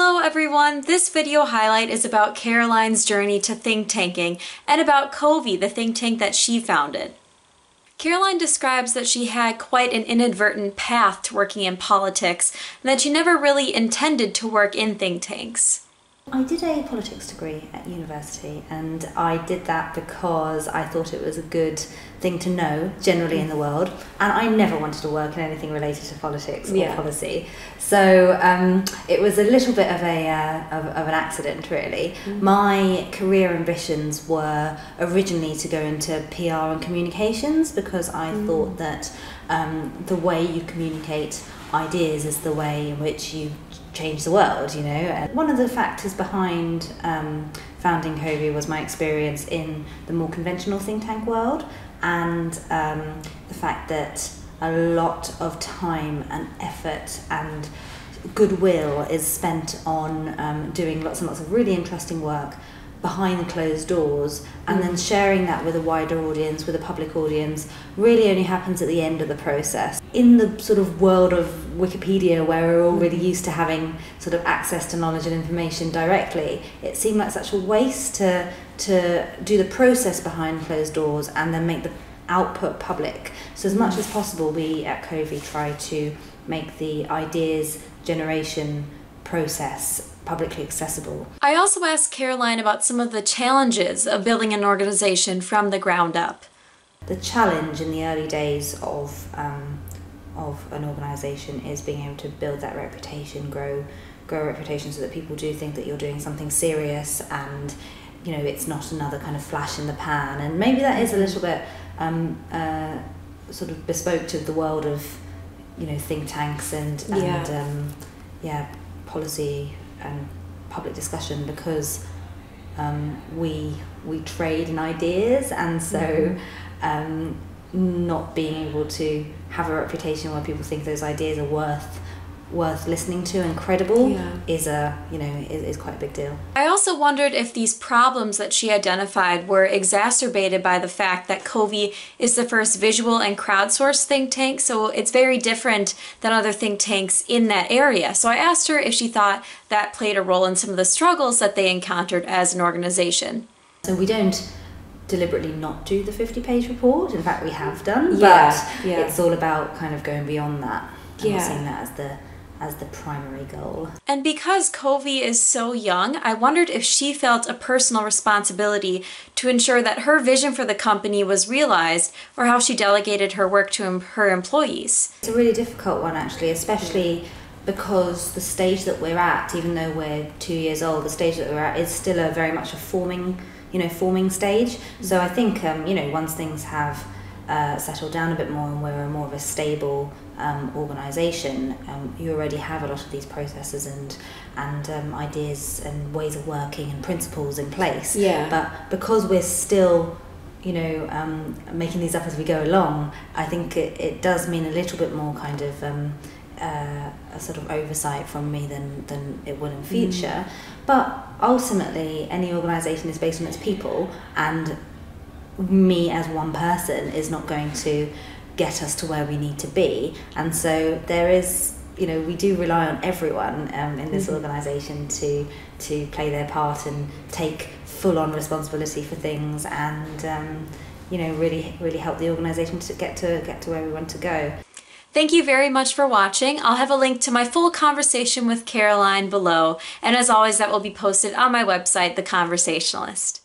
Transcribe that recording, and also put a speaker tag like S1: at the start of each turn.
S1: Hello everyone! This video highlight is about Caroline's journey to think tanking and about CoVi, the think tank that she founded. Caroline describes that she had quite an inadvertent path to working in politics and that she never really intended to work in think tanks.
S2: I did a politics degree at university, and I did that because I thought it was a good thing to know generally in the world, and I never wanted to work in anything related to politics or policy. So it was a little bit of an accident, really. My career ambitions were originally to go into PR and communications because I thought that the way you communicate ideas is the way in which you change the world, you know. And one of the factors behind founding CoVi was my experience in the more conventional think tank world, and the fact that a lot of time and effort and goodwill is spent on doing lots and lots of really interesting work behind the closed doors, and then sharing that with a wider audience, with a public audience, really only happens at the end of the process. In the sort of world of Wikipedia, where we're all really used to having sort of access to knowledge and information directly, it seemed like such a waste to do the process behind closed doors and then make the output public. So as much as possible, we at CoVi try to make the ideas generation process publicly accessible.
S1: I also asked Caroline about some of the challenges of building an organization from the ground up.
S2: The challenge in the early days of an organisation is being able to build that reputation, grow a reputation so that people do think that you're doing something serious, and you know, it's not another kind of flash in the pan. And maybe that is a little bit sort of bespoke to the world of, you know, think tanks and policy and public discussion, because we trade in ideas, and so not being able to have a reputation where people think those ideas are worth listening to and credible is quite a big deal.
S1: I also wondered if these problems that she identified were exacerbated by the fact that CoVi is the first visual and crowdsourced think tank, so it's very different than other think tanks in that area. So I asked her if she thought that played a role in some of the struggles that they encountered as an organization.
S2: So we don't deliberately not do the 50-page report. In fact, we have done, but it's all about kind of going beyond that and seeing that as the primary goal.
S1: And because CoVi is so young, I wondered if she felt a personal responsibility to ensure that her vision for the company was realized, or how she delegated her work to her employees.
S2: It's a really difficult one, actually, especially because the stage that we're at, even though we're 2 years old, the stage that we're at is still very much a forming stage. So I think once things have settled down a bit more and we're more of a stable organisation, you already have a lot of these processes and ideas and ways of working and principles in place. But because we're still making these up as we go along, I think it does mean a little bit more kind of a sort of oversight from me than it will in future. But ultimately, any organisation is based on its people, and me as one person is not going to get us to where we need to be. And so there is, we do rely on everyone in this organisation to play their part and take full-on responsibility for things, and really help the organisation to get to where we want to go.
S1: Thank you very much for watching. I'll have a link to my full conversation with Caroline below, and as always, that will be posted on my website, The Conversationalist.